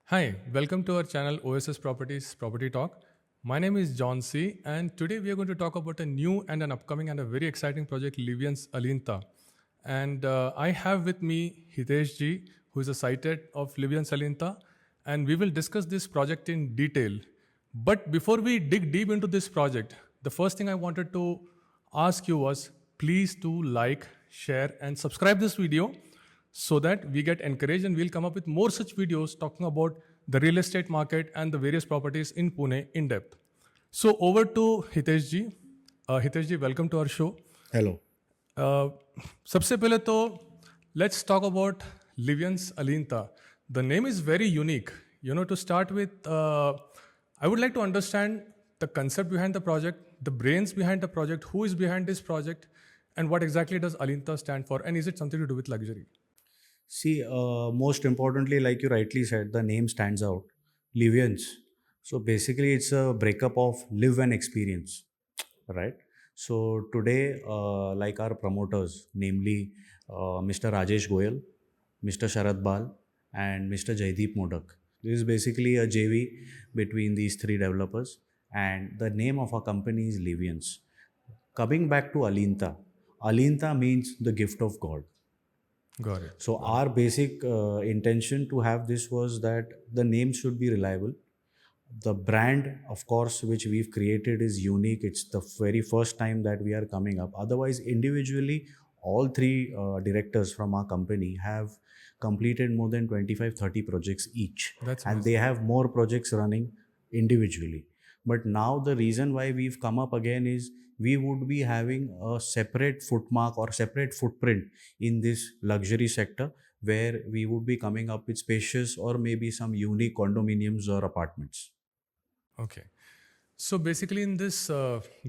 Hi, welcome to our channel OSS Properties Property Talk. My name is John C. and today we are going to talk about a new and an upcoming and a very exciting project, Livians Alinta. And I have with me Hitesh Ji, who is a site head of Livians Alinta, and we will discuss this project in detail. But before we dig deep into this project, the first thing I wanted to ask you was please do like, share, and subscribe this video so that we get encouraged and we'll come up with more such videos talking about the real estate market and the various properties in Pune in depth. So over to Hitesh ji. Hitesh ji, welcome to our show. Hello. Uh, सबसे पहले तो let's talk about Livians Alinta. The name is very unique. To start with, I would like to understand the concept behind the project, the brains behind the project, who is behind this project, and what exactly does Alinta stand for, and is it something to do with luxury? See, most importantly, like you rightly said, the name stands out. Livians. So basically, it's a breakup of live and experience, right? So today, like our promoters, namely Mr. Rajesh Goyal, Mr. Sharad Bal, and Mr. Jaideep Modak. This is basically a JV between these three developers, and the name of our company is Livians. Coming back to Alinta, Alinta means the gift of God. Got it. So our basic intention to have this was that the name should be reliable. The brand, of course, which we've created is unique. It's the very first time that we are coming up. Otherwise, individually, all three directors from our company have completed more than 25-30 projects each. That's And they amazing. have more projects running individually. But now the reason why we've come up again is we would be having a separate footmark or separate footprint in this luxury sector where we would be coming up with spacious or maybe some unique condominiums or apartments. Okay. So basically, in this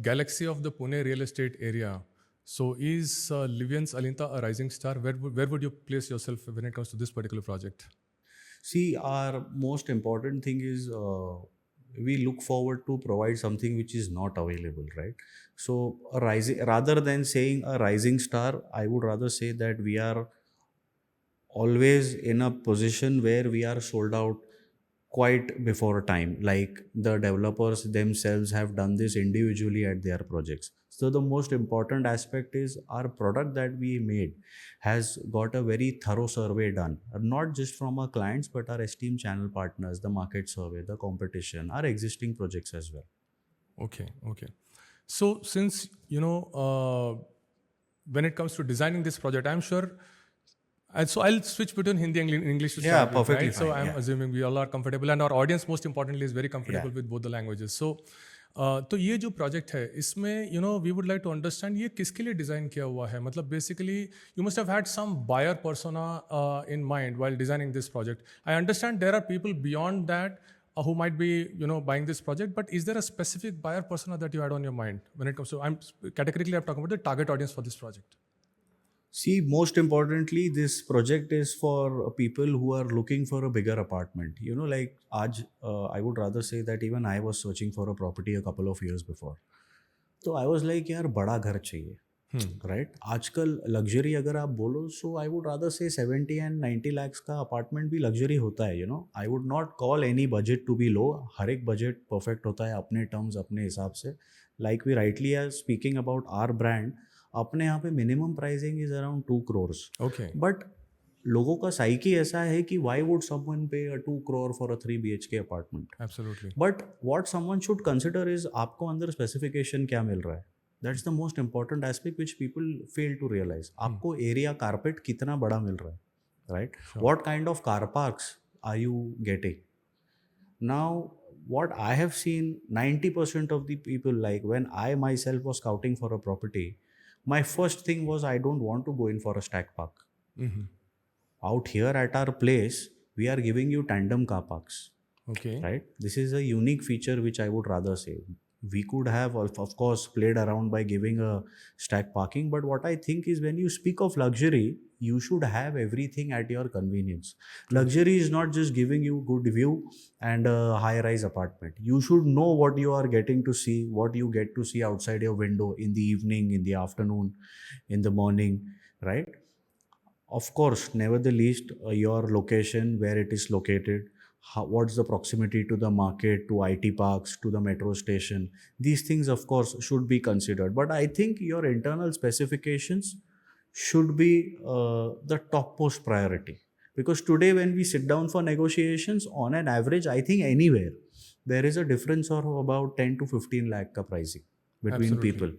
galaxy of the Pune real estate area, so is Livians Alinta a rising star? Where would you place yourself when it comes to this particular project? See, our most important thing is we look forward to provide something which is not available, right? So, a rising, rather than saying a rising star, I would rather say that we are always in a position where we are sold out quite before time. Like the developers themselves have done this individually at their projects. So the most important aspect is our product that we made has got a very thorough survey done, not just from our clients, but our esteemed channel partners, the market survey, the competition, our existing projects as well. Okay, okay. So since when it comes to designing this project, I'm sure. And so I'll switch between Hindi and English to Yeah, start with, perfectly right? So fine. I'm Yeah. assuming we all are comfortable, and our audience, most importantly, is very Yeah. comfortable with both the languages. So, तो ये जो project है इसमें we would like to understand ये किसके लिए design किया हुआ है मतलब basically you must have had some buyer persona in mind while designing this project I understand there are people beyond that who might be buying this project, but is there a specific buyer persona that you had on your mind when it comes to I'm talking about the target audience for this project? See, most importantly, this project is for people who are looking for a bigger apartment. Like I would rather say that even I was searching for a property a couple of years before. So I was like, यार बड़ा घर चाहिए, right? आजकल luxury अगर आप बोलो, सो I would rather से 70 and 90 lakhs का अपार्टमेंट भी लग्जरी होता है. I would not call any budget to be low. हर एक बजट परफेक्ट होता है अपने टर्म्स अपने हिसाब से. Like we rightly are speaking about our brand, अपने यहाँ पे minimum pricing is around 2 crores. Okay. But लोगों का साइकी ऐसा है कि Y would someone pay a 2 crore for a 3 BHK apartment. Absolutely. But what someone should consider is आपको अंदर स्पेसिफिकेशन क्या मिल रहा है. That's the most important aspect which people fail to realise. आपको एरिया कारपेट कितना बड़ा मिल रहा है, right? What kind of car parks are you getting. Now, what I have seen, 90% of the people, like when I myself was scouting for a property, my first thing was I don't want to go in for a stack park. Out here at our place, we are giving you tandem car parks, Okay. right? This is a unique feature which I would rather say. We could have, of course, played around by giving a stack parking, but what I think is when you speak of luxury, you should have everything at your convenience. Luxury is not just giving you good view and a high-rise apartment. You should know what you are getting to see, what you get to see outside your window in the evening, in the afternoon, in the morning, right? Of course, never the least, your location, where it is located, what's the proximity to the market, to IT parks, to the metro station. These things, of course, should be considered. But I think your internal specifications should be the topmost priority. Because today, when we sit down for negotiations, on an average, I think anywhere, there is a difference of about 10 to 15 lakh ka pricing between Absolutely. people.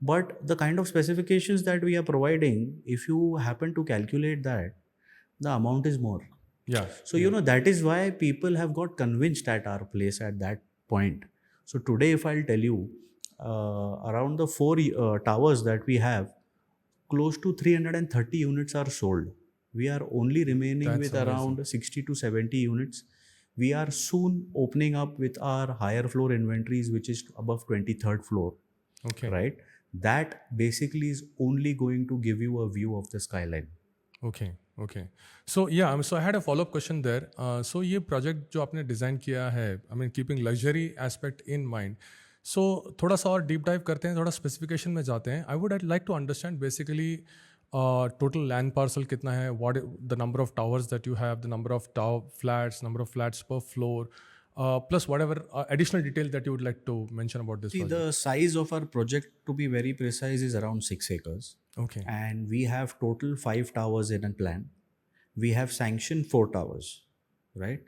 But the kind of specifications that we are providing, if you happen to calculate that, the amount is more. Yeah. So, that is why people have got convinced at our place at that point. So, today, if I'll tell you, around the four towers that we have, close to 330 units are sold. We are only remaining That's with amazing. around 60 to 70 units. We are soon opening up with our higher floor inventories, which is above 23rd floor, Okay. right? That basically is only going to give you a view of the skyline. Okay. Okay. So yeah, so I had a follow-up question there. So ये project जो आपने design किया है, I mean keeping luxury aspect in mind. So थोड़ा सा और deep dive करते हैं, थोड़ा specification में जाते हैं. I would like to understand basically total land parcel कितना है, what the number of towers that you have, the number of tower flats, number of flats per floor, plus whatever additional detail that you would like to mention about this See, project. the size of our project, to be very precise, is around 6 acres. Okay. And we have total 5 towers in a plan. We have sanctioned 4 towers, right?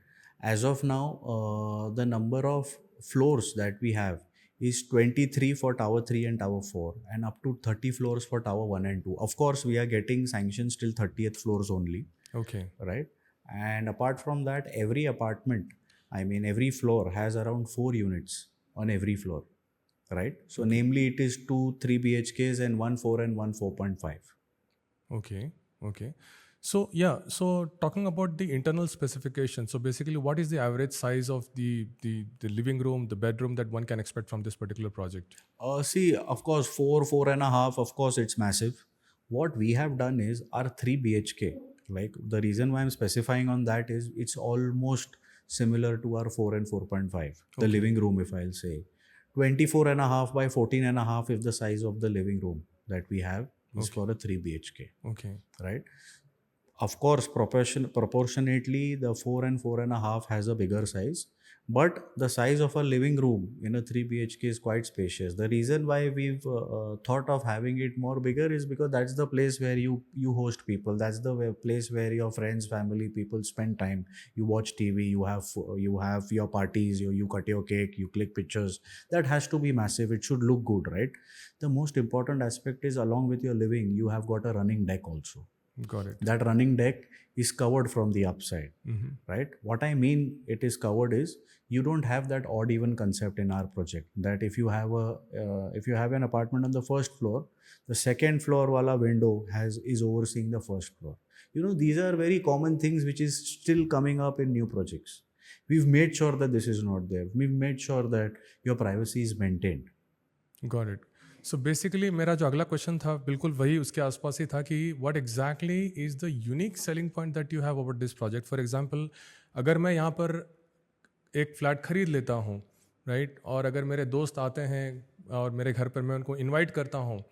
As of now, the number of floors that we have is 23 for tower 3 and tower 4, and up to 30 floors for tower 1 and 2. Of course, we are getting sanctions till 30th floors only, Okay. right? And apart from that, every apartment, I mean, every floor has around 4 units on every floor, right? So, namely, it is 2 3 BHKs and 1 4 and 1 4.5. Okay. Okay. So yeah, so talking about the internal specification. So basically, what is the average size of the living room, the bedroom that one can expect from this particular project? See, of course, 4.5, of course, it's massive. What we have done is our 3 BHK. Like, the reason why I'm specifying on that is it's almost similar to our 4 and 4.5. The living room, if I'll say. 24.5 by 14.5 is the size of the living room that we have is for a 3 BHK, Okay. right? Of course, proportionately, the 4 and 4.5 has a bigger size, but the size of a living room in a 3 BHK is quite spacious. The reason why we've thought of having it more bigger is because that's the place where you host people. That's the place where your friends, family, people spend time. You watch TV. You have your parties. You cut your cake. You click pictures. That has to be massive. It should look good, right? The most important aspect is, along with your living, you have got a running deck also. Got it. That running deck is covered from the upside, Mm-hmm. right? What I mean it is covered is, you don't have that odd even concept in our project, that if you have an apartment on the first floor, the second floor wala window is overseeing the first floor. These are very common things which is still coming up in new projects. We've made sure that this is not there. We've made sure that your privacy is maintained. Got it. So basically मेरा जो अगला question था बिल्कुल वही उसके आसपास ही था कि what exactly is the unique selling point that you have about this project? For example, अगर मैं यहाँ पर एक फ्लैट खरीद लेता हूँ, राइट, और अगर मेरे दोस्त आते हैं और मेरे घर पर मैं उनको इनवाइट करता हूँ,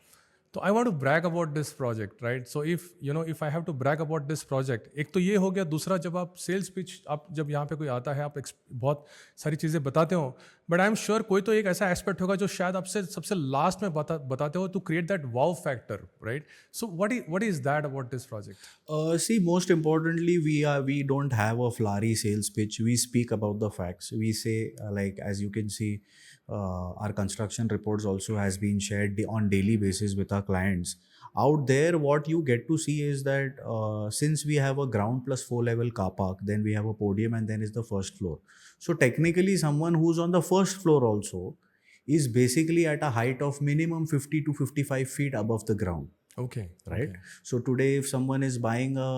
तो I want to brag about this project, right? So if I have to brag about this project, एक तो ये हो गया. दूसरा, जब आप सेल्स पिच, आप जब यहाँ पे कोई आता है, आप बहुत सारी चीज़ें बताते हो, बट आई एम श्योर कोई तो एक ऐसा एस्पेक्ट होगा जो शायद आपसे सबसे लास्ट में बताते हो, to create that wow factor, right? So what is that about this project? See, most importantly, we don't have a flowery sales pitch. We speak about the facts. We say, like, as you can see, our construction reports also has been shared on daily basis with our clients. Out there, what you get to see is that since we have a ground plus 4 level car park, then we have a podium, and then is the first floor. So technically, someone who's on the first floor also is basically at a height of minimum 50 to 55 feet above the ground. Okay. Right. So today, if someone is buying a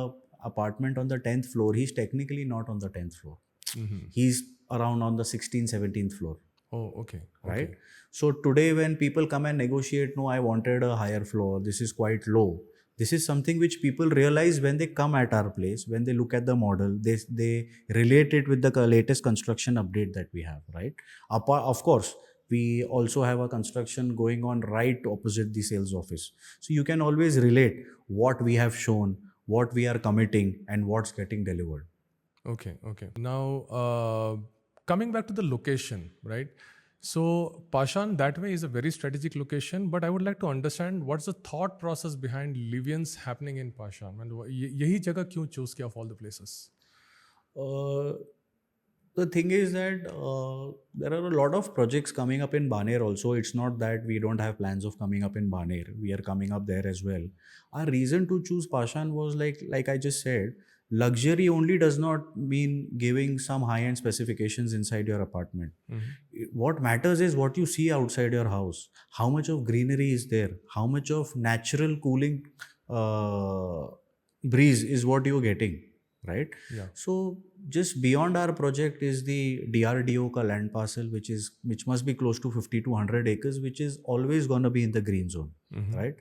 apartment on the 10th floor, he's technically not on the 10th floor. Mm-hmm. He's around on the 16th, 17th floor. Oh, okay. Right. So today, when people come and negotiate, no, I wanted a higher floor, this is quite low. This is something which people realize when they come at our place, when they look at the model, they relate it with the latest construction update that we have, right? Of course, we also have a construction going on right opposite the sales office. So you can always relate what we have shown, what we are committing, and what's getting delivered. Okay, okay. Now, coming back to the location, right? So, Pashan that way is a very strategic location, but I would like to understand what's the thought process behind Livians happening in Pashan? And यही जगह क्यों choose किया of all the places? Uh, the thing is that there are a lot of projects coming up in Baner also. It's not that we don't have plans of coming up in Baner. We are coming up there as well. Our reason to choose Pashan was like I just said, luxury only does not mean giving some high-end specifications inside your apartment. What matters is what you see outside your house. How much of greenery is there? How much of natural cooling uh, breeze is what you're getting, right? Yeah. So just beyond our project is the DRDO ka land parcel, which must be close to 50 to 100 acres, which is always gonna be in the green zone, right?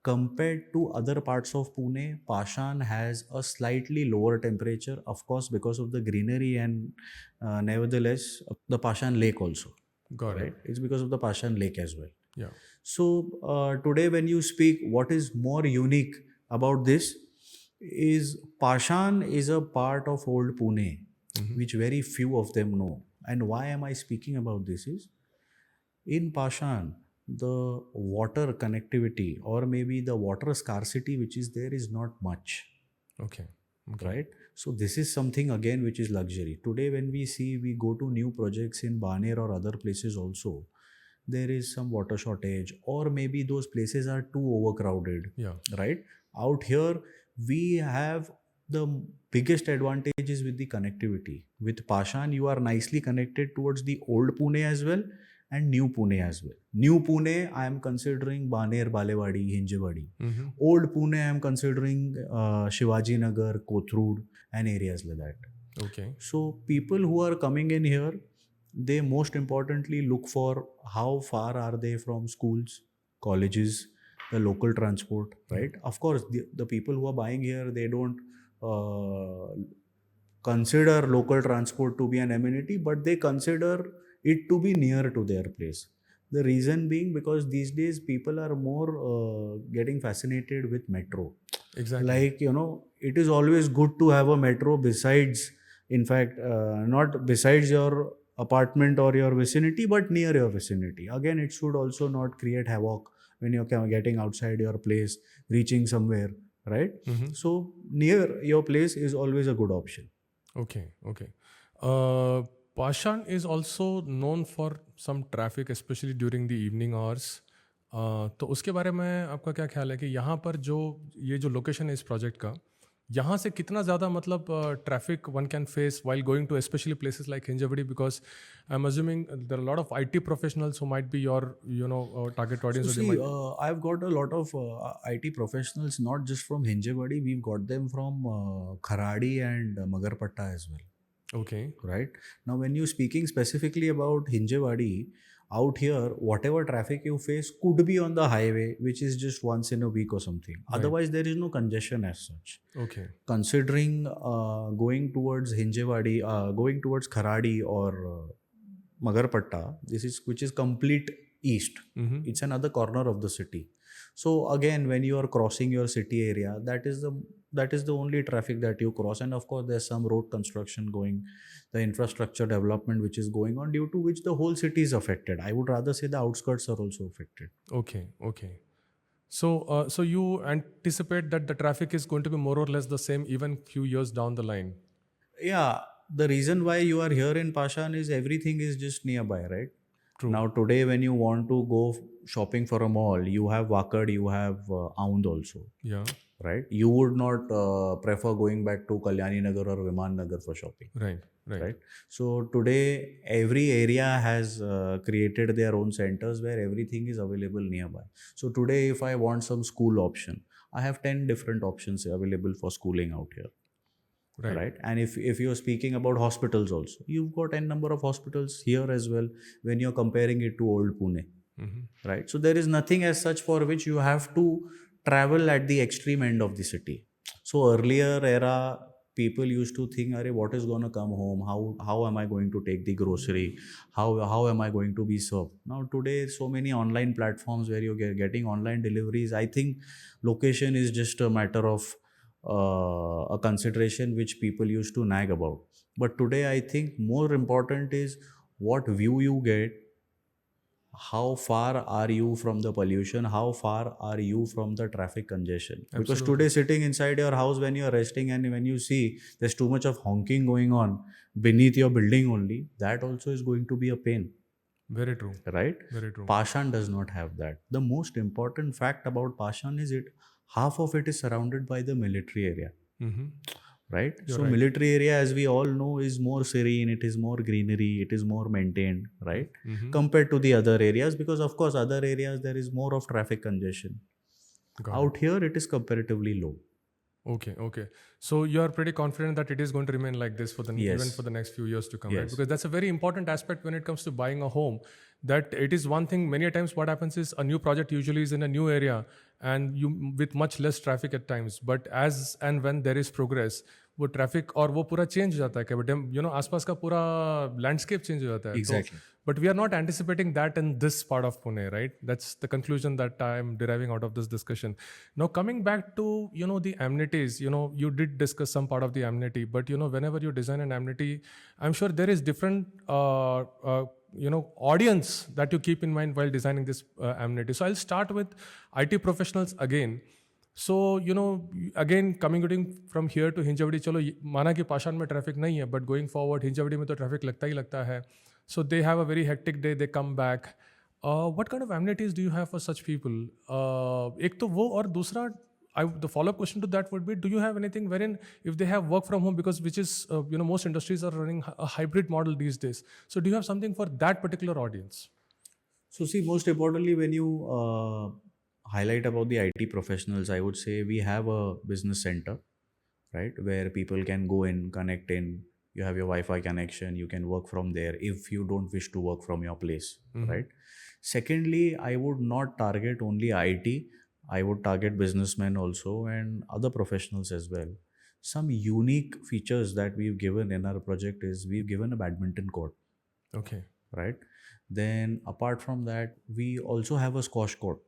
Compared to other parts of Pune, Pashan has a slightly lower temperature, of course, because of the greenery and nevertheless the Pashan Lake also, Got right? it. It's because of the Pashan Lake as well. Yeah. So today, when you speak, what is more unique about this is Pashan is a part of old Pune, which very few of them know. And why am I speaking about this is in Pashan, the water connectivity or maybe the water scarcity which is there is not much, Okay. Okay. right? So this is something again which is luxury. Today, when we go to new projects in Baner or other places also, there is some water shortage or maybe those places are too overcrowded, Yeah. right? Out here, we have the biggest advantage is with the connectivity. With Pashan, you are nicely connected towards the old Pune as well and new Pune as well. New Pune, I am considering Baner, Balewadi, Hinjewadi. Old Pune, I am considering Shivaji Nagar, Kothrud, and areas like that. Okay. So people who are coming in here, they most importantly look for how far are they from schools, colleges, the local transport, right? Of course, the people who are buying here, they don't consider local transport to be an amenity, but they consider it to be near to their place. The reason being because these days people are more getting fascinated with metro. Exactly. Like, it is always good to have a metro besides, in fact, not besides your apartment or your vicinity, but near your vicinity. Again, it should also not create havoc when you're getting outside your place, reaching somewhere, right? So near your place is always a good option. Okay, okay. Pashan is also known for some traffic, especially during the evening hours. तो उसके बारे में आपका क्या ख्याल है कि यहाँ पर ये जो लोकेशन है इस प्रोजेक्ट का, यहाँ से कितना ज़्यादा मतलब traffic one can face while going to especially places like Hinjawadi, because I'm assuming there are a lot of IT professionals who might be your target audience. So or they see, might... I've got a lot of IT professionals, not just from Hinjewadi. We've got them from Kharadi and Magarpatta as well. Okay. Right now, when you're speaking specifically about Hinjewadi, out here, whatever traffic you face could be on the highway, which is just once in a week or something. Right. Otherwise, there is no congestion as such. Okay. Considering going towards Hinjewadi, going towards Kharadi or Magarpatta, which is complete east. It's another corner of the city. So again, when you are crossing your city area, that is the only traffic that you cross. And of course, there's some road construction going, the infrastructure development which is going on, due to which the whole city is affected. I would rather say the outskirts are also affected. Okay, okay. So, so you anticipate that the traffic is going to be more or less the same even few years down the line? Yeah, the reason why you are here in Pashan is everything is just nearby, right? True. Now today, when you want to go shopping for a mall, you have Wakad, you have Aund also. Yeah. Right? You would not prefer going back to Kalyani Nagar or Viman Nagar for shopping. Right, right. Right? So today, every area has created their own centers where everything is available nearby. So today, if I want some school option, I have 10 different options available for schooling out here. Right. And if you're speaking about hospitals also, you've got n number of hospitals here as well when you're comparing it to old Pune. Right. So there is nothing as such for which you have to travel at the extreme end of the city. So earlier era, people used to think, "Arey, what is going to come home? How am I going to take the grocery? How am I going to be served?" Now today, so many online platforms where you're getting online deliveries. I think location is just a matter of a consideration which people used to nag about. But today I think more important is what view you get, how far are you from the pollution, how far are you from the traffic congestion. Because Absolutely. today sitting inside your house when you're resting and when you see there's too much of honking going on beneath your building only, that also is going to be a pain, Very true. right? Very true. Pashan does not have that. The most important fact about Pashan is it half of it is surrounded by the military area, Mm-hmm. right? You're So right. military area, as we all know, is more serene, it is more greenery, it is more maintained, right? Mm-hmm. Compared to the other areas, because of course other areas there is more of traffic congestion. Got it. Out here it is comparatively low. Okay, okay. So you're pretty confident that it is going to remain like this for the even Yes. for the next few years to come, right? Yes. Because that's a very important aspect when it comes to buying a home. That it is one thing. Many times, what happens is a new project usually is in a new area and you with much less traffic at times. But as and when there is progress, वो traffic और वो पूरा change हो जाता है क्या आसपास का पूरा लैंडस्केप चेंज हो जाता है Exactly. but we are not anticipating that in this part of Pune, right? That's the conclusion that I'm deriving out of this discussion. Now, coming back to the amenities, you did discuss some part of the amenity, but whenever you design an amenity, I'm sure there is different audience that you keep in mind while designing this amenity. So I'll start with IT professionals again. So again coming from here to Hinjewadi, चलो माना कि पाषाण में traffic नहीं है, but going forward Hinjewadi में तो traffic लगता ही लगता है. So they have a very hectic day, they come back. What kind of amenities do you have for such people? एक तो वो, और दूसरा the follow-up question to that would be, do you have anything wherein if they have work from home, because which is most industries are running a hybrid model these days. So do you have something for that particular audience? So see, most importantly, when you highlight about the IT professionals, I would say we have a business center, right, where people can go in, connect in. You have your Wi-Fi connection. You can work from there if you don't wish to work from your place, right? Secondly, I would not target only IT. I would target businessmen also and other professionals as well. Some unique features that we've given in our project is we've given a badminton court, Okay. right? Then apart from that, we also have a squash court,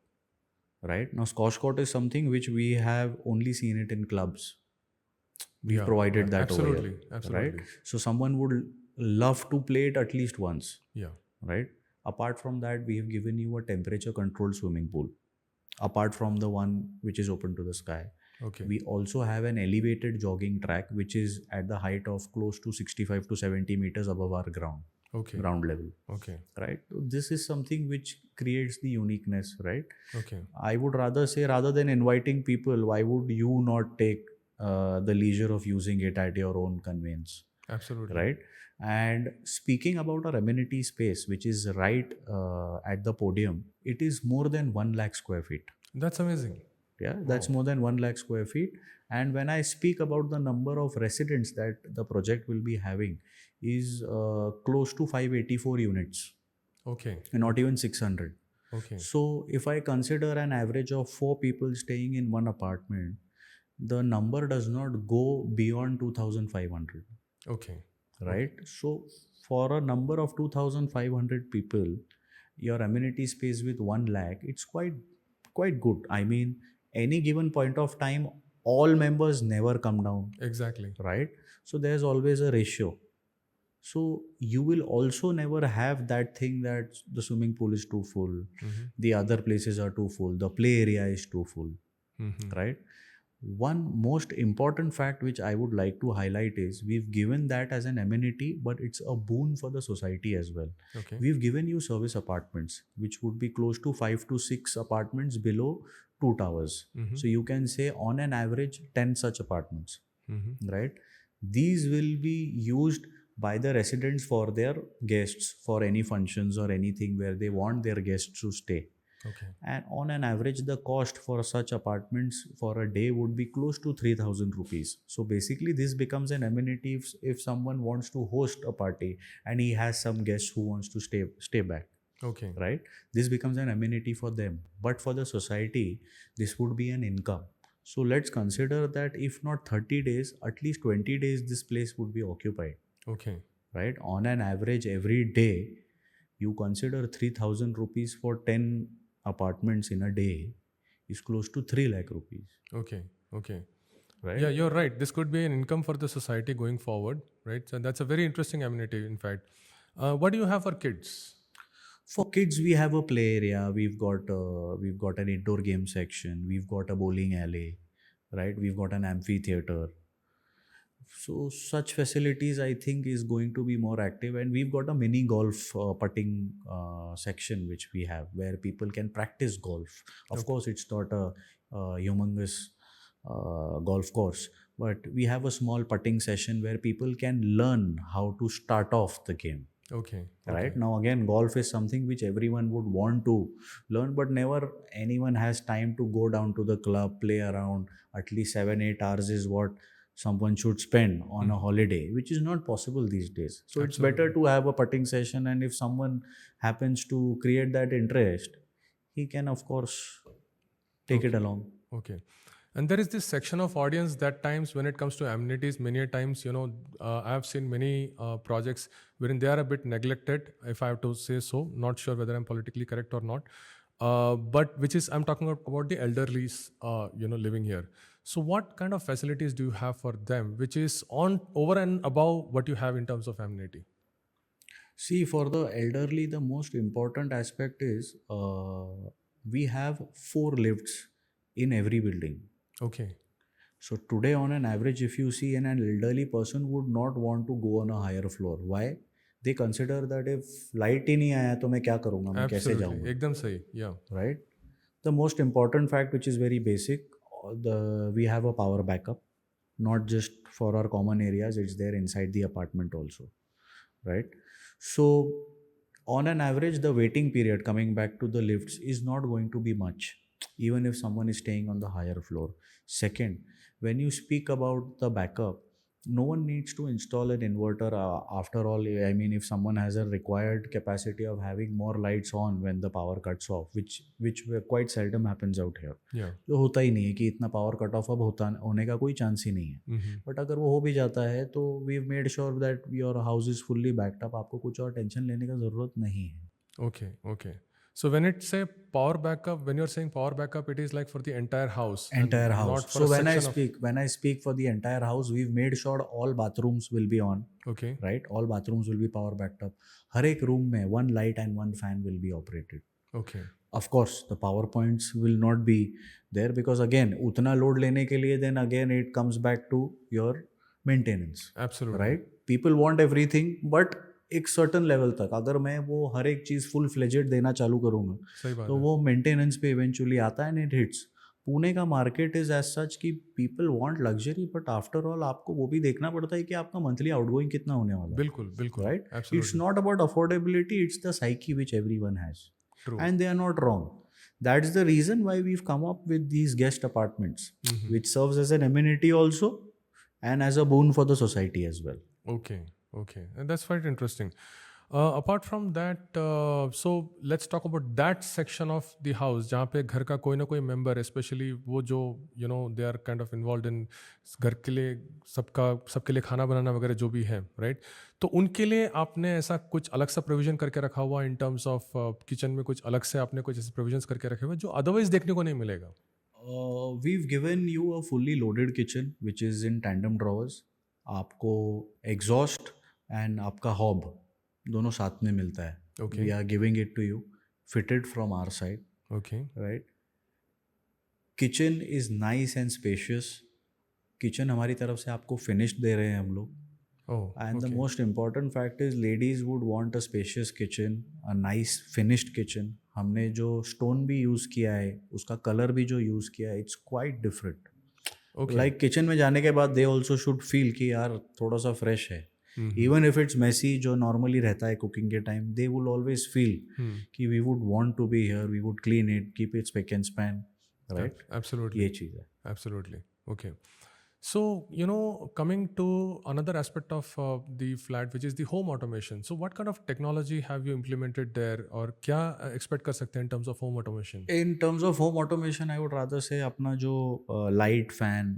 right? Now squash court is something which we have only seen it in clubs. We Yeah, provided that over absolutely, here, absolutely. right? So someone would love to play it at least once, Yeah. right? Apart from that, we have given you a temperature controlled swimming pool. Apart from the one which is open to the sky, Okay. we also have an elevated jogging track which is at the height of close to 65 to 70 meters above our Okay. ground level, Okay. right? So this is something which creates the uniqueness, right? Okay. I would rather say, rather than inviting people, why would you not take the leisure of using it at your own convenience, Absolutely. right? And speaking about our amenity space, which is right at the podium, it is more than 1 lakh square feet. That's amazing. Yeah, that's more than 1 lakh square feet. And when I speak about the number of residents that the project will be having is close to 584 units, Okay. and not even 600. Okay. So if I consider an average of 4 people staying in one apartment, the number does not go beyond 2,500, Okay. right? So for a number of 2,500 people, your amenity space with 1 lakh, it's quite good. I mean, any given point of time, all members never come down, Exactly. right? So there's always a ratio. So you will also never have that thing that the swimming pool is too full, the other places are too full, the play area is too full, right? One most important fact which I would like to highlight is we've given that as an amenity, but it's a boon for the society as well. Okay. We've given you service apartments, which would be close to 5 to 6 apartments below 2 towers. So you can say on an average 10 such apartments, right? These will be used by the residents for their guests for any functions or anything where they want their guests to stay. Okay. And on an average, the cost for such apartments for a day would be close to 3,000 rupees. So basically, this becomes an amenity if someone wants to host a party and he has some guests who wants to stay back, Okay. right? This becomes an amenity for them. But for the society, this would be an income. So let's consider that if not 30 days, at least 20 days, this place would be occupied, Okay. right? On an average, every day, you consider 3,000 rupees for 10 apartments in a day is close to 3 lakh rupees, Okay. Okay. right? Yeah, you're right. This could be an income for the society going forward, right? So that's a very interesting amenity, in fact. What do you have for kids? For kids, we have a play area. We've got an indoor game section. We've got a bowling alley, right? We've got an amphitheater. So such facilities, I think, is going to be more active, and we've got a mini golf putting section which we have where people can practice golf. Of Okay. course, it's not a humongous golf course, but we have a small putting session where people can learn how to start off the game. Okay. Right Okay. now, again, golf is something which everyone would want to learn, but never anyone has time to go down to the club, play around. At least 7-8 hours is what someone should spend on a Mhm. holiday, which is not possible these days. So it's better Absolutely. to have a putting session, and if someone happens to create that interest, he can, of course, take it Okay. along. Okay. And there is this section of audience that times when it comes to amenities, many a times, I have seen many projects wherein they are a bit neglected, if I have to say so. Not sure whether I'm politically correct or not. But which is, I'm talking about the elderlies, living here. So what kind of facilities do you have for them, which is on over and above what you have in terms of amenity? See, for the elderly, the most important aspect is we have 4 lifts in every building. Okay. So today, on an average, if you see an elderly person would not want to go on a higher floor. Why? They consider that if light ही नहीं आया तो मैं क्या करूँगा, मैं कैसे Absolutely. जाऊँगा, Ekdam sahi. Yeah. right? The most important fact, which is very basic, we have a power backup, not just for our common areas. It's there inside the apartment also, right? So on an average, the waiting period coming back to the lifts is not going to be much, even if someone is staying on the higher floor. Second, when you speak about the backup, no one needs to install an inverter. After all, I mean, if someone has a required capacity of having more lights on when the power cuts off, which quite seldom happens out here. Yeah. जो होता ही नहीं है कि इतना power cut off अब होने का कोई चांस ही नहीं है. Mm-hmm. बट अगर वो हो भी जाता है तो we made sure that your house is fully backed up. आपको कुछ और टेंशन लेने का ज़रूरत नहीं है. Okay, okay. So when it say power backup, when you're saying power backup, it is like for the entire house, and Entire house. not for So a section when I speak for the entire house, we've made sure all bathrooms will be on. Okay, Right, all bathrooms will be power backed up. हर एक room में 1 light and 1 fan will be operated. okay, Of course, the power points will not be there because again, उतना load लेने के लिए then again it comes back to your maintenance. absolutely. Right? People want everything, but एक certain level तक अगर मैं वो हर एक चीज़ फुल फ्लेजेड देना चालू करूँगा सही बात तो है. वो मेंटेनेंस पे इवेंचुअली आता है एंड इट हिट्स. पुणे का मार्केट इज एज सच कि people want luxury, but after all आपको वो भी देखना पड़ता है कि आपका मंथली आउटगोइंग कितना होने वाला है. बिल्कुल, बिल्कुल. Right, it's Absolutely. Not about affordability, it's the psyche which everyone has. True. And they are not wrong. That's the reason why we've come up with these guest apartments, Mhm. which serves as an amenity also and as a boon for the society as well. Okay, okay. And that's quite interesting. Apart from that, so let's talk about that section of the house जहाँ पे घर का कोई ना कोई member, especially वो जो they are kind of involved in घर के लिए सबके लिए खाना बनाना वगैरह जो भी है, right? तो उनके लिए आपने ऐसा कुछ अलग सा प्रोविजन करके रखा हुआ in terms of किचन में कुछ अलग से आपने कुछ ऐसे प्रोविजंस करके रखे हुए जो अदरवाइज देखने को नहीं मिलेगा. We've given you a fully loaded kitchen which is in tandem drawers. आपको exhaust and आपका hob दोनों साथ में मिलता है. Okay. We are giving it to you, fitted from our side, Okay. right? Kitchen is nice and spacious. Kitchen हमारी तरफ से आपको finished दे रहे हैं हम लोग. Oh. And the okay. most important fact is ladies would want a spacious kitchen, a nice finished kitchen. हमने जो stone भी use किया है, उसका color भी जो use किया है, it's quite different. Okay. Like kitchen में जाने के बाद they also should feel कि यार थोड़ा सा fresh है. Mhm. Even if it's messy, जो normally रहता है cooking के time, they will always feel Hmm. कि we would want to be here, we would clean it, keep it spick and span, right? Absolutely. ये चीज़ है. Absolutely. Okay. So, coming to another aspect of the flat, which is the home automation. So, what kind of technology have you implemented there, और क्या expect कर सकते हैं in terms of home automation? In terms of home automation, I would rather say अपना जो light fan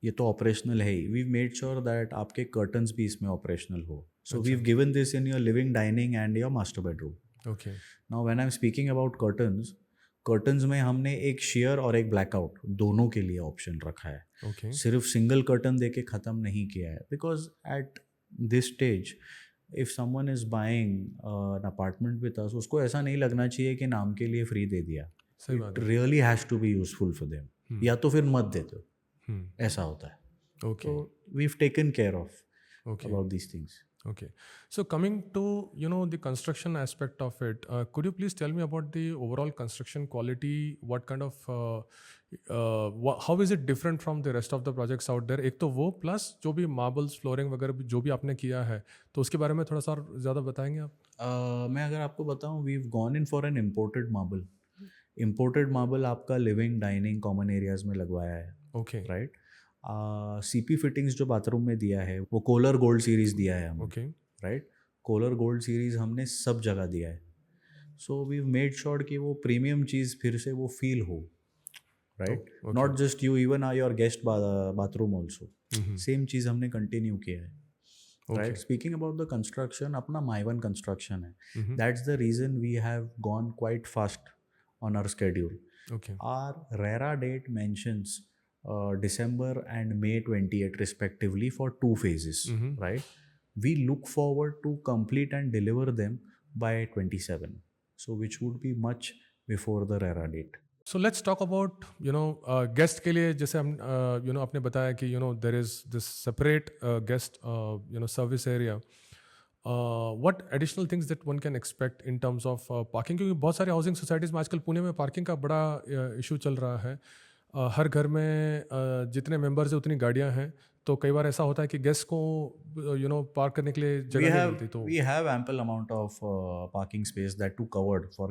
ये तो operational है ही. We've made sure that आपके curtains भी इसमें operational हो. So we've given this in your living, dining and your master bedroom. Okay. Now when I'm speaking about curtains में हमने एक sheer और एक blackout दोनों के लिए option रखा है. Okay. सिर्फ सिंगल कर्टन दे के ख़त्म नहीं किया है, because at this stage, if someone is buying an apartment with us, उसको ऐसा नहीं लगना चाहिए कि नाम के लिए फ्री दे दिया. सही It बात है. really has to be useful for them. या तो फिर मत दे दो, ऐसा होता है. Okay. So we've taken care of Okay. about these things. Okay. So coming to, the construction aspect of it, could you please tell me about the overall construction quality? What kind of, how is it different from the rest of the projects out there? एक तो वो plus जो भी marbles, flooring वगैरह जो भी आपने किया है, तो उसके बारे में थोड़ा सा और ज़्यादा बताएंगे आप? मैं अगर आपको बताऊं, we've gone in for an imported marble. Imported marble आपका लिविंग, डाइनिंग, कॉमन एरियाज में लगवाया है. Okay. राइट. सीपी फिटिंग्स जो बाथरूम में दिया है वो कोलर गोल्ड सीरीज दिया है हमने. Okay. Right. Kohler gold series हमने सब जगह दिया है. सो वी मेड श्योर कि वो प्रीमियम चीज़ फिर से वो फील हो. Right. Okay. Not just you, even are your guest bathroom also. Mhm. Same चीज़ हमने कंटिन्यू किया है. Okay. Right. Speaking about the construction, अपना माइवन कंस्ट्रक्शन है. Mhm. That's the reason we have gone quite fast on our schedule. Okay. Our RERA date mentions December and May 28 respectively for 2 phases, Mhm. right? We look forward to complete and deliver them by 27. So which would be much before the RERA date. So let's talk about, guest के लिए जैसे हम, आपने बताया कि, there is this separate guest, service area. What additional things that one can expect in terms of parking? क्योंकि बहुत सारे हाउसिंग सोसाइटीज़ में आजकल पुणे में पार्किंग का बड़ा इशू चल रहा है. हर घर में जितने मेंबर्स हैं उतनी गाड़ियां हैं, तो कई बार ऐसा होता है कि गेस्ट को पार्क करने के लिए जगह नहीं मिलती. तो We have ample amount of parking space that too covered for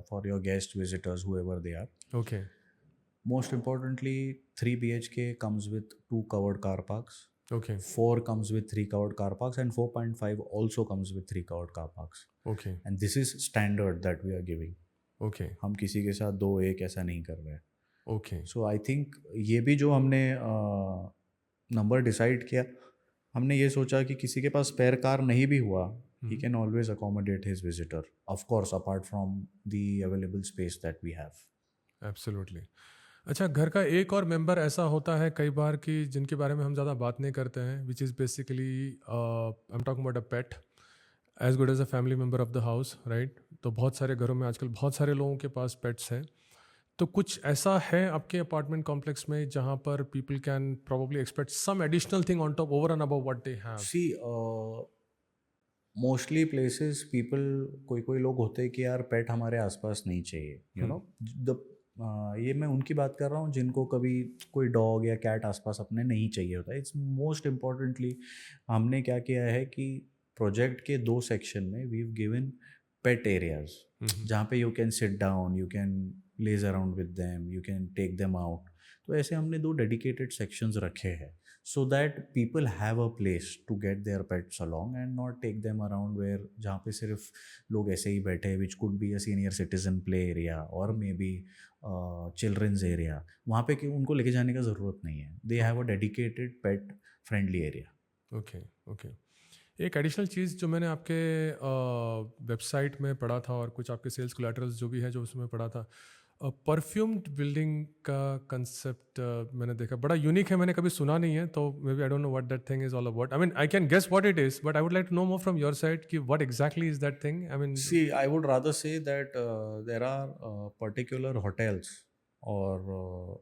for your guest visitors, whoever they are. Okay. Most importantly, 3 BHK comes with 2 covered car parks. Okay. 4 comes with 3 covered car parks, and 4.5 also comes with 3 covered car parks. Okay. And this is standard that we are giving. Okay. हम किसी के साथ 2-1 ऐसा नहीं कर रहे हैं. Okay. So I think ये भी जो हमने नंबर डिसाइड किया, हमने ये सोचा कि किसी के पास स्पेयर कार नहीं भी हुआ, he can always accommodate his visitor, of course apart from the available space that we have. Absolutely. अच्छा, घर का एक और मेंबर ऐसा होता है कई बार कि जिनके बारे में हम ज़्यादा बात नहीं करते हैं, which is basically I am talking about a pet as good as a family member of the house, right? तो बहुत सारे घरों में आजकल बहुत सारे लोगों के पास पेट्स हैं. तो कुछ ऐसा है आपके अपार्टमेंट कॉम्प्लेक्स में जहाँ पर people can probably expect some additional thing on top over and above what they have? See mostly places people, कोई लोग होते हैं कि यार पेट हमारे आसपास नहीं चाहिए, यू नो. द ये मैं उनकी बात कर रहा हूँ जिनको कभी कोई डॉग या कैट आसपास अपने नहीं चाहिए होता. इट्स मोस्ट इम्पॉर्टेंटली हमने क्या किया है कि प्रोजेक्ट के 2 सेक्शन में we have given pet areas, जहाँ पे you can sit down, you can laze around with them, you can take them out. तो ऐसे हमने 2 डेडिकेटेड सेक्शंस रखे हैं so that people have a place to get their pets along and not take them around where जहाँ पे सिर्फ लोग ऐसे ही बैठे, which could be a senior citizen play area or maybe children's area. वहाँ पे कि उनको लेके जाने का ज़रूरत नहीं है. They have a dedicated pet friendly area. Okay. Okay. एक एडिशनल चीज़ जो मैंने आपके वेबसाइट में पढ़ा था और कुछ आपके सेल्स कोलैटरल्स जो भी है जो उसमें पढ़ा था, परफ्यूम्ड बिल्डिंग का कंसेप्ट मैंने देखा बड़ा यूनिक है, मैंने कभी सुना नहीं है, तो maybe I don't know what that thing is all about. I mean I can guess what it is, but I would like to know more from your side कि what exactly is that thing. I mean See, I would rather say that there are particular hotels or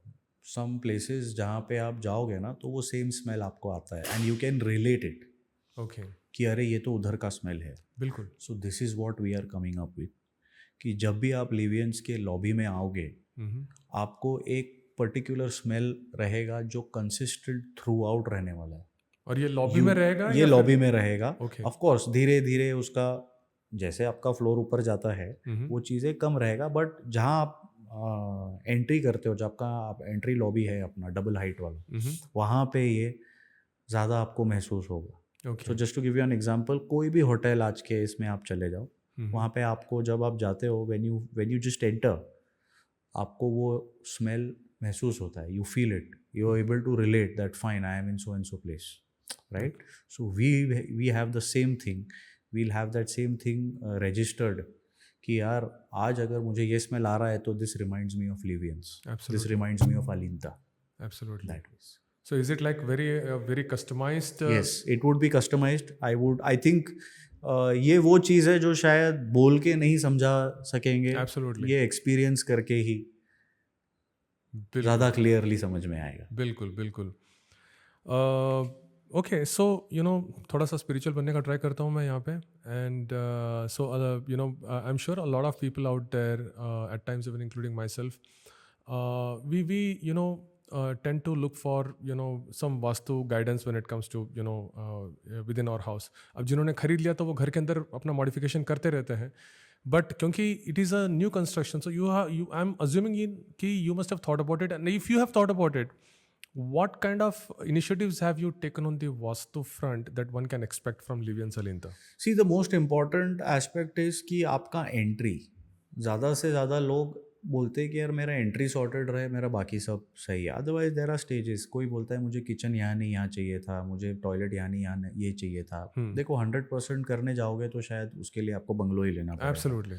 some places जहाँ पे आप जाओगे ना तो वो same smell आपको आता है and you can relate it okay. कि अरे ये तो उधर का स्मेल है. बिल्कुल. So this is what we are coming up with कि जब भी आप लिवियंस के लॉबी में आओगे, आपको एक पर्टिकुलर स्मेल रहेगा जो कंसिस्टेंट थ्रू आउट रहने वाला है. और ये लॉबी में रहेगा? ये लॉबी में रहेगा. Okay. ऑफ कोर्स धीरे धीरे उसका जैसे आपका फ्लोर ऊपर जाता है वो चीज़ें कम रहेगा, बट जहाँ आप एंट्री करते हो, जब आपका आप एंट्री लॉबी है अपना डबल हाइट वाला, वहाँ पे ये ज़्यादा आपको महसूस होगा. So just to give you an example, कोई भी होटल आज के इसमें आप चले जाओ, वहाँ पे आपको जब आप जाते हो, व्हेन यू जस्ट एंटर, आपको वो स्मेल महसूस होता है. You feel it, you are able to relate that fine I am in so and so place, right? So we have the same thing, we'll have that same thing registered कि यार आज अगर मुझे ये smell आ रहा है तो this reminds me of Livians, this reminds me of Alinta. Absolutely. That is So is it like very customized? Yes, it would be customized. I think ये वो चीज़ है जो शायद बोल के नहीं समझा सकेंगे, Absolutely. ये एक्सपीरियंस करके ही ज़्यादा बिल्कुल क्लियरली समझ में आएगा. बिल्कुल बिल्कुल. ओके सो थोड़ा सा स्पिरिचुअल बनने का ट्राई करता हूँ मैं यहाँ पे. And so I am sure a lot of people out there at times even including myself we tend to look for some vastu guidance when it comes to within our house. अब जिन्होंने खरीद लिया तो वो घर के अंदर अपना मॉडिफिकेशन करते रहते हैं. बट क्योंकि it is a new construction, so you I am assuming in कि you must have thought about it. And if you have thought about it, what kind of initiatives have you taken on the Vastu front that one can expect from Livyan Salinta? See the most important aspect is कि आपका entry, ज़्यादा से ज़्यादा लोग बोलते हैं कि यार मेरा एंट्री सॉर्टेड रहे, मेरा बाकी सब सही है. Otherwise there are stages. कोई बोलता है मुझे किचन यहाँ नहीं यहाँ चाहिए था, मुझे टॉयलेट यहाँ नहीं यहाँ ये चाहिए था. देखो 100% करने जाओगे तो शायद उसके लिए आपको बंगलो ही लेना पड़ेगा. Absolutely.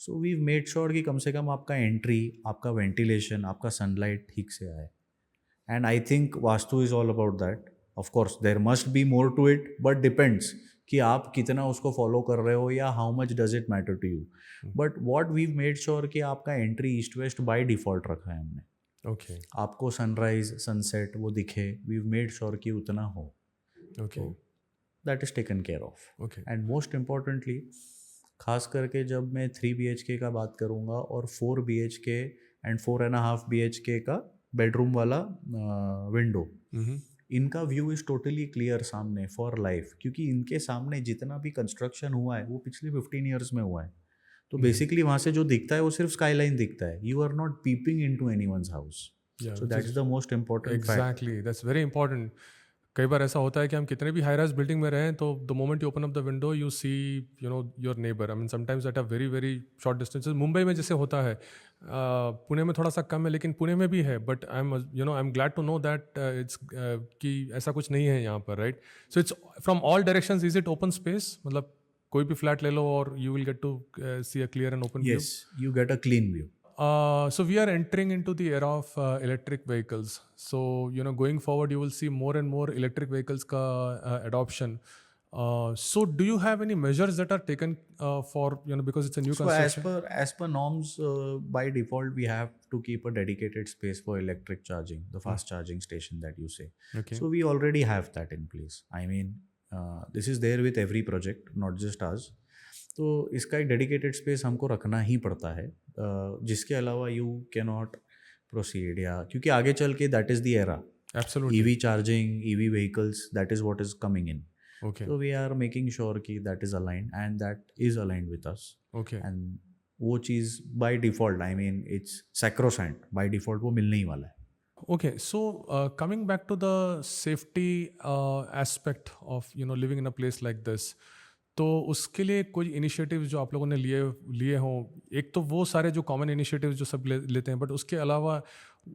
So we made sure कि कम से कम आपका एंट्री, आपका वेंटिलेशन, आपका सनलाइट ठीक से आए. And I think Vastu is all about that. Of course, there must be more to it, but depends कि आप कितना उसको फॉलो कर रहे हो या how much does it matter to you. But what we've made sure कि आपका entry east west by default रखा है हमने. Okay. आपको सनराइज सनसेट वो दिखे, we've made sure कि उतना हो. Okay. That is taken care of. Okay. And most importantly, खास करके जब मैं 3 BHK का बात करूँगा और 4 BHK एंड 4.5 BHK का बेडरूम वाला विंडो, इनका व्यू इज़ टोटली क्लियर सामने फॉर लाइफ. क्योंकि इनके सामने जितना भी कंस्ट्रक्शन हुआ है वो पिछले 15 ईयर्स में हुआ है. तो बेसिकली वहाँ से जो दिखता है वो सिर्फ स्काईलाइन दिखता है. You are not peeping into anyone's house. So that is the most important fact. Exactly, that's very important. कई बार ऐसा होता है कि हम कितने भी हाई राइज बिल्डिंग में रहें तो the moment you open up the window you see your neighbour. I mean sometimes eight a very very short distances. Mumbai में जैसे होता है, पुणे में थोड़ा सा कम है लेकिन पुणे में भी है. But I am glad to know that it's कि ऐसा कुछ नहीं है यहाँ पर, right. So it's from all directions. Is it open space? मतलब कोई भी फ्लैट ले लो और you will get to see a clear and open view. Yes, you get a clean view. So we are entering into the era of electric vehicles. So going forward, you will see more and more electric vehicles ka adoption. So do you have any measures that are taken for because it's a new So construction? as per norms, by default we have to keep a dedicated space for electric charging, the fast charging station that you say. Okay. So we already have that in place. I mean, this is there with every project, not just us. तो इसका एक dedicated space हमको रखना ही पड़ता है, जिसके अलावा you can not proceed. या क्योंकि आगे चल के that is the era. Absolutely. EV charging, EV vehicles, that is what is coming in. Okay. So we are making sure कि that is aligned and that is aligned with us. Okay. And वो चीज़ by default, I mean it's sacrosanct, by default वो मिलने ही वाला है. Okay, so coming back to the safety aspect of living in a place like this, तो उसके लिए कोई initiatives जो आप लोगों ने लिए हों. एक तो वो सारे जो कॉमन इनिशिएटिव्स जो सब लेते हैं, बट उसके अलावा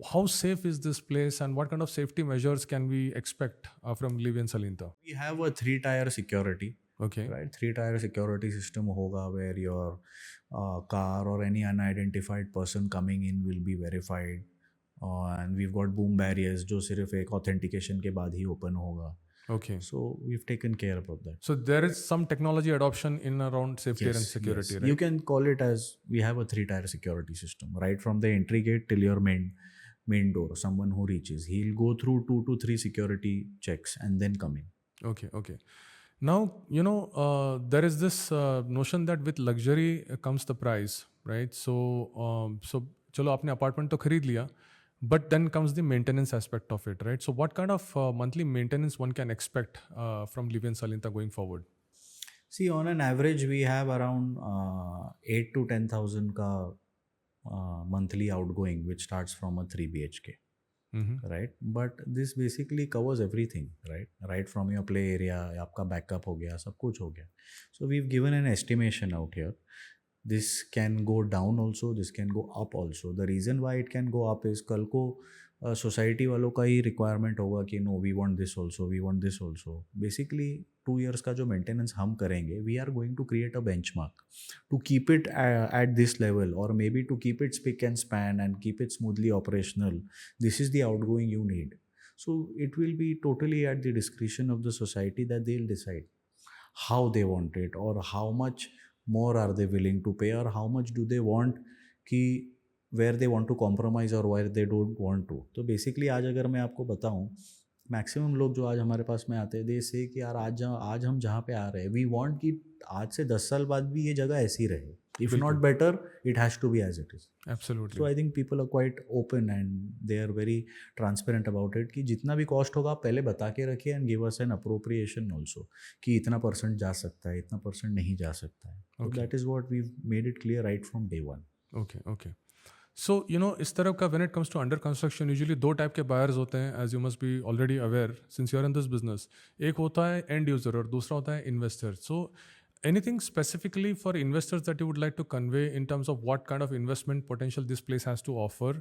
how safe is this place and what kind of safety measures can we expect from Livians Alinta? We have a 3-tier security. Okay. Right, 3-tier security system होगा where your car or any unidentified person coming in will be verified. And we've got boom barriers जो सिर्फ एक authentication के बाद ही open होगा. Okay. So we've taken care about that. So there is some technology adoption in around safety and security, yes. right? You can call it as we have a 3-tier security system, right from the entry gate till your main door. Someone who reaches, he'll go through 2 to 3 security checks and then come in. Okay, okay. Now, there is this notion that with luxury comes the price, right? So चलो आपने apartment तो खरीद लिया, but then comes the maintenance aspect of it, right? So what kind of monthly maintenance one can expect from Livyan Salinta going forward? See, on an average, we have around 8 to 10,000 ka monthly outgoing, which starts from a 3 BHK. Right, but this basically covers everything, right from your play area, आपका backup हो गया, सब कुछ हो गया. So we've given an estimation out here. This can go down also, this can go up also. The reason why it can go up is कल को society वालों का ही रिक्वायरमेंट होगा कि no we want this also, we want this also. Basically 2 years का जो maintenance हम करेंगे, we are going to create a benchmark to keep it at this level और maybe to keep it spick and span and keep it smoothly operational. This is the outgoing you need. So it will be totally at the discretion of the society that they'll decide how they want it, or how much more are they willing to pay, or how much do they want कि where they want to compromise or where they don't want to. तो basically आज अगर मैं आपको बताऊं, maximum लोग जो आज हमारे पास में आते हैं दे से कि यार आज हम जहाँ पे आ रहे हैं वी वांट कि आज से 10 साल बाद भी ये जगह ऐसी रहे, if not better it has to be as it is. Absolutely. So I think people are quite open and they are very transparent about it कि जितना भी कॉस्ट होगा आप पहले बता के रखिए and give us an appropriation also कि इतना परसेंट जा सकता है, इतना परसेंट नहीं जा सकता है. So that is what we've made it clear right from day one. Okay. So, इस तरह का when it comes to under construction, usually दो टाइप के buyers होते हैं, as you must be already aware since you are in this business. एक होता है end user और दूसरा होता है investor. So, anything specifically for investors that you would like to convey in terms of what kind of investment potential this place has to offer,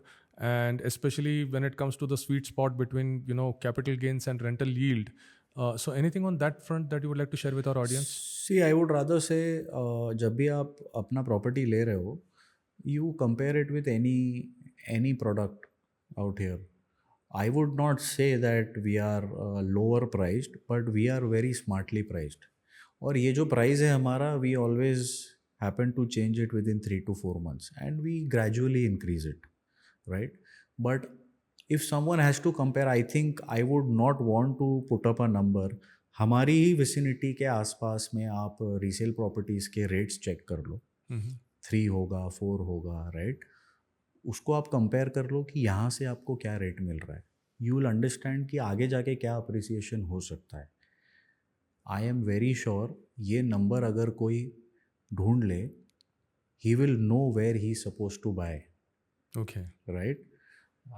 and especially when it comes to the sweet spot between, capital gains and rental yield. So, anything on that front that you would like to share with our audience? See, I would rather say जब भी आप अपना property ले रहे हो, you compare it with any product out here. I would not say that we are lower priced, but we are very smartly priced. और ये जो प्राइस है हमारा, we always happen to change it within 3 to 4 months and we gradually increase it, right? But if someone has to compare, I think I would not want to put up a number. हमारी ही vicinity के आसपास में आप resale properties के rates check कर लो, 3 होगा 4 होगा, right? उसको आप कंपेयर कर लो कि यहाँ से आपको क्या रेट मिल रहा है. यू विल अंडरस्टैंड कि आगे जाके क्या अप्रिसिएशन हो सकता है. आई एम वेरी श्योर ये नंबर अगर कोई ढूंढ ले, he will know where he suppose to buy. Okay, right?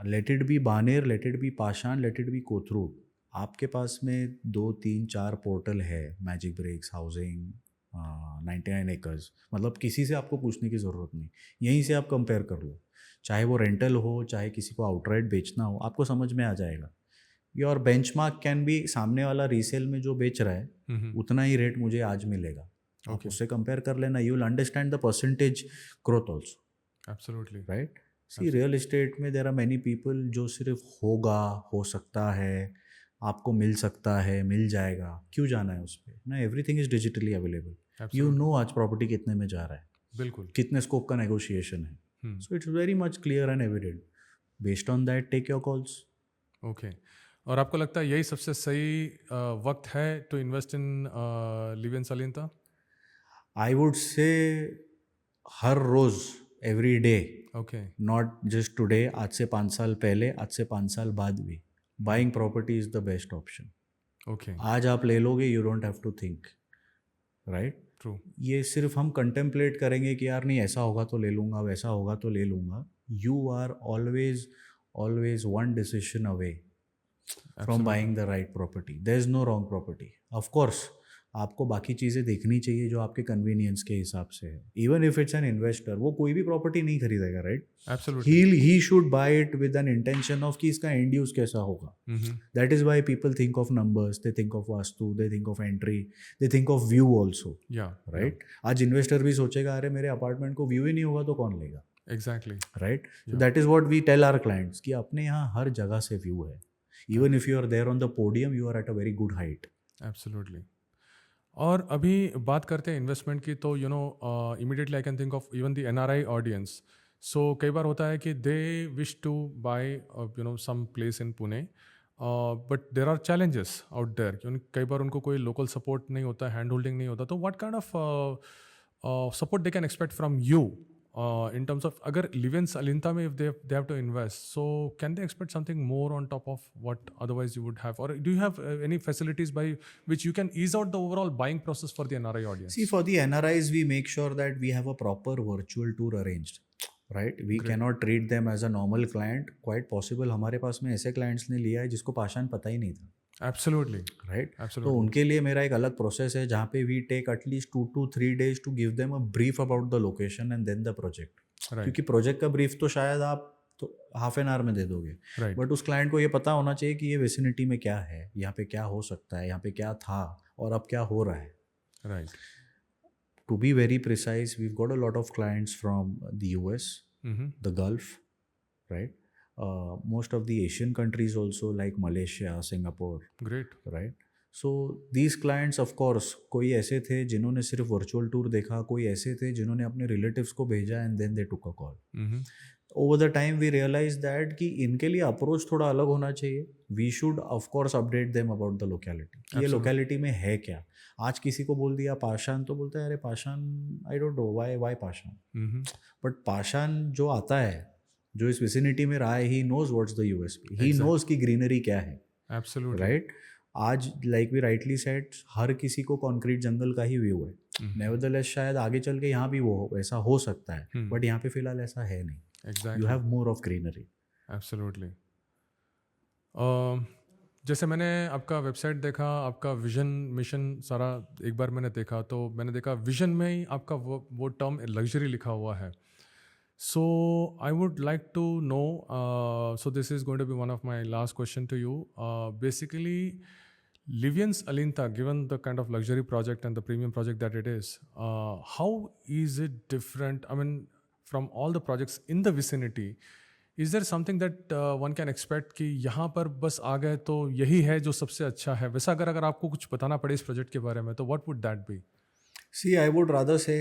Let it be Baner, let it be Pashan, let it be Kothrud. आपके पास में 2, 3, 4 पोर्टल है, मैजिक ब्रेक्स, हाउसिंग, 99 एकर्स. मतलब किसी से आपको पूछने की ज़रूरत नहीं, यहीं से आप कंपेयर कर लो. चाहे वो रेंटल हो, चाहे किसी को आउटराइट बेचना हो, आपको समझ में आ जाएगा. योर बेंचमार्क कैन बी सामने वाला रीसेल में जो बेच रहा है उतना ही रेट मुझे आज मिलेगा. आप उससे कंपेयर कर लेना. You will understand the percentage growth also. Absolutely, right? See, real estate में देयर आर मैनी पीपल जो सिर्फ होगा, हो सकता है, आपको मिल सकता है, मिल जाएगा, क्यों जाना है उस पर ना. Everything is digitally available. You know आज प्रॉपर्टी कितने में जा रहा है, बिल्कुल, कितने स्कोप का नेगोशिएशन है. So it's very much clear and evident. Based on that take your calls. Okay. और आपको लगता है यही सबसे सही वक्त है to invest in Livians Alinta? I would say हर रोज़, every day. Okay, not just today. आज से 5 साल पहले, आज से 5 साल बाद भी buying property is the best option. Okay, आज आप ले लोगे, you don't have to think, right? True. ये सिर्फ हम कंटेम्पलेट करेंगे कि यार नहीं ऐसा होगा तो ले लूँगा, वैसा होगा तो ले लूँगा. You are always one decision away from buying the right property. There is no wrong property. Of course आपको बाकी चीज़ें देखनी चाहिए जो आपके कन्वीनियंस के हिसाब से है. Even if it's an investor, वो कोई भी प्रॉपर्टी नहीं खरीदेगा, right? Absolutely. He should buy it with an intention of कि इसका एंड यूज कैसा होगा. That is why people think of numbers, they think of vastu, they think of entry, they think of view also. या, right? आज investor भी सोचेगा अरे मेरे अपार्टमेंट को व्यू ही नहीं होगा तो कौन लेगा. Exactly, right? So that is what we tell our clients कि अपने यहाँ हर जगह से व्यू है. Even if you are there on the podium, you are at a very good height. Absolutely. और अभी बात करते हैं इन्वेस्टमेंट की, तो immediately I can think of even the NRI audience. So कई बार होता है कि they wish to buy some place in Pune, but there are challenges out there. कई बार उनको कोई लोकल सपोर्ट नहीं होता, हैंड होल्डिंग नहीं होता. तो what kind of support they can expect from you in terms of अगर लिवियंस अलिंता में if they have to invest, so can they expect something more on top of what otherwise you would have, or do you have any facilities by which you can ease out the overall buying process for the NRI audience? See, for the NRIs, we make sure that we have a proper virtual tour arranged. Right? We cannot treat them as a normal client. Quite possible हमारे पास में ऐसे clients ने लिया है जिसको पाषाण पता ही नहीं था. Absolutely. Right? Absolutely. तो उनके लिए मेरा एक अलग प्रोसेस है जहाँ पे we take at least 2 to 3 days to give them a brief about the location and then the project. Right. क्योंकि प्रोजेक्ट का ब्रीफ तो शायद आप तो हाफ एन आवर में दे दोगे, Right. बट उस क्लाइंट को ये पता होना चाहिए कि ये विसिनिटी में क्या है, यहाँ पे क्या हो सकता है, यहाँ पे क्या था और अब क्या हो रहा है. Right. To be very precise, we've got a lot of clients from the US, the Gulf, right? most of the Asian countries also, like Malaysia, Singapore, Great. right? So these clients, of course, कोई ऐसे थे जिन्होंने सिर्फ virtual tour देखा, कोई ऐसे थे जिन्होंने अपने रिलेटिव्स को भेजा and then they took a call. Mm-hmm. Over the time we realise that कि इनके लिए अप्रोच थोड़ा अलग होना चाहिए. We should of course update them about the locality. ये Absolutely. लोकेलिटी में है क्या. आज किसी को बोल दिया पाषाण तो बोलता है अरे पाषाण, आई डोंट नो वाई पाषाण. Mm-hmm. बट पाषाण जो आता है, जो इस विसिनिटी में रहा है, he knows what's the USP, he Exactly. Knows की ग्रीनरी क्या है. Absolutely. राइट. आज लाइक वी राइटली सेड, हर किसी को कॉन्क्रीट जंगल का ही व्यू है. Mhm. नेवरदलेस शायद आगे चल के यहाँ भी वो ऐसा हो सकता है, बट यहाँ पे फिलहाल ऐसा है नहीं. Exactly. You have more of greenery. Absolutely. जैसे मैंने आपका वेबसाइट देखा, आपका विजन मिशन सारा एक बार मैंने देखा, तो मैंने देखा विजन में ही आपका वो टर्म लग्जरी लिखा हुआ है. So I would like to know, so this is going to be one of my last question to you. Basically Livians Alinta, given the kind of luxury project and the premium project that it is, how is it different? I mean, from all the projects in the vicinity, is there something that one can expect कि यहाँ पर बस आ गए तो यही है जो सबसे अच्छा है? वैसा अगर आपको कुछ बताना पड़े इस प्रोजेक्ट के बारे में, तो what would that be? See, I would rather say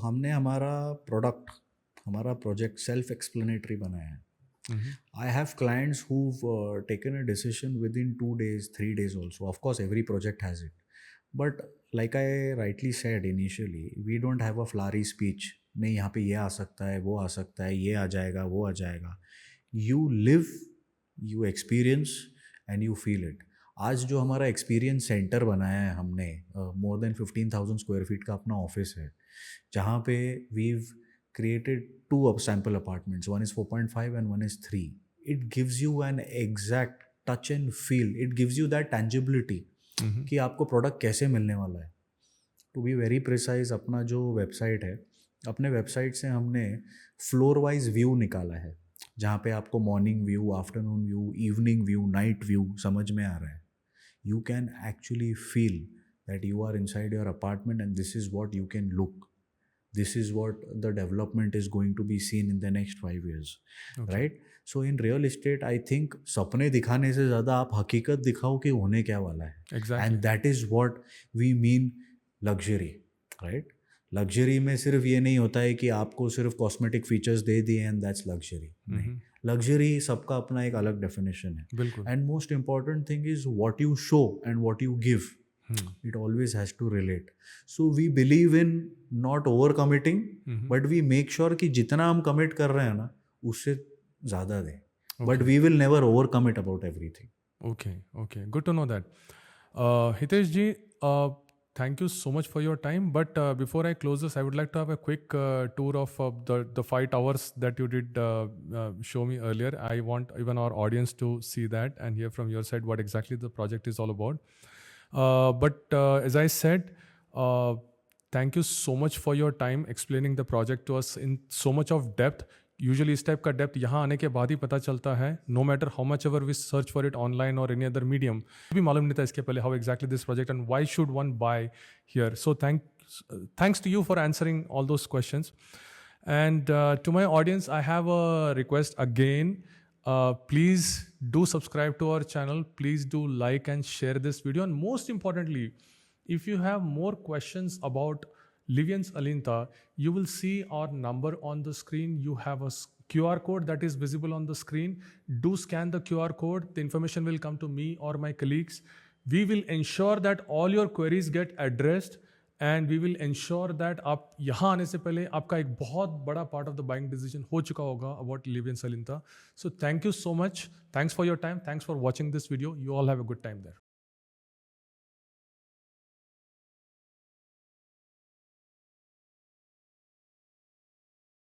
हमने हमारा प्रोजेक्ट सेल्फ एक्सप्लेनेटरी बनाया है. Mm-hmm. I have clients who've taken a decision within 2 days, 3 days also. Of course, every project has it. But like I rightly said initially, we don't have a flowery speech. नहीं यहाँ पे ये आ सकता है, वो आ सकता है, ये आ जाएगा, वो आ जाएगा. You live, you experience and you feel it. आज जो हमारा एक्सपीरियंस सेंटर बनाया है हमने, मोर देन 15,000 स्क्वायर फीट का अपना ऑफिस है, जहाँ पे we've created 2 sample apartments. One is 4.5 and one is 3. It gives you an exact touch and feel. It gives you that tangibility Mm-hmm. कि आपको प्रोडक्ट कैसे मिलने वाला है. टू बी वेरी प्रिसाइज, अपना जो वेबसाइट है, अपने वेबसाइट से हमने फ्लोर वाइज व्यू निकाला है, जहाँ पे आपको morning view, afternoon view, evening view, night view समझ में आ रहा है. You can actually feel that you are inside your apartment and this is what you can look. This is what the development is going to be seen in the next 5 years. Okay. Right? So in real estate, I think सपने दिखाने से ज़्यादा आप हकीकत दिखाओ कि होने क्या वाला है. Exactly. And that is what we mean luxury. Right? Luxury में सिर्फ ये नहीं होता है कि आपको सिर्फ कॉस्मेटिक फीचर्स दे दिए एंड दैट्स लग्जरी. नहीं, लग्जरी सबका अपना एक अलग डेफिनेशन है. बिल्कुल. And most important thing is what you show and what you give. It always has to relate. So we believe in not over committing, but we make sure कि जितना हम commit कर रहे हैं ना, उससे ज़्यादा दें. But we will never over commit about everything. Okay, okay. Good to know that. Hitesh ji, thank you so much for your time. But before I close this, I would like to have a quick tour of the 5 towers that you did show me earlier. I want even our audience to see that and hear from your side what exactly the project is all about. But as I said, thank you so much for your time explaining the project to us in so much of depth. Usually इस type का depth यहाँ आने के बाद ही पता चलता है. No matter how much ever we search for it online or any other medium, भी मालूम नहीं था इसके पहले how exactly this project and why should one buy here. So thanks to you for answering all those questions. And to my audience, I have a request again. Please do subscribe to our channel. Please do like and share this video. And most importantly, if you have more questions about Livians Alinta, you will see our number on the screen. You have a QR code that is visible on the screen. Do scan the QR code. The information will come to me or my colleagues. We will ensure that all your queries get addressed. And we will ensure that आप यहाँ आने से पहले आपका एक बहुत बड़ा part of the buying decision हो चुका होगा about Livians Alinta. So thank you so much. Thanks for your time. Thanks for watching this video. You all have a good time there.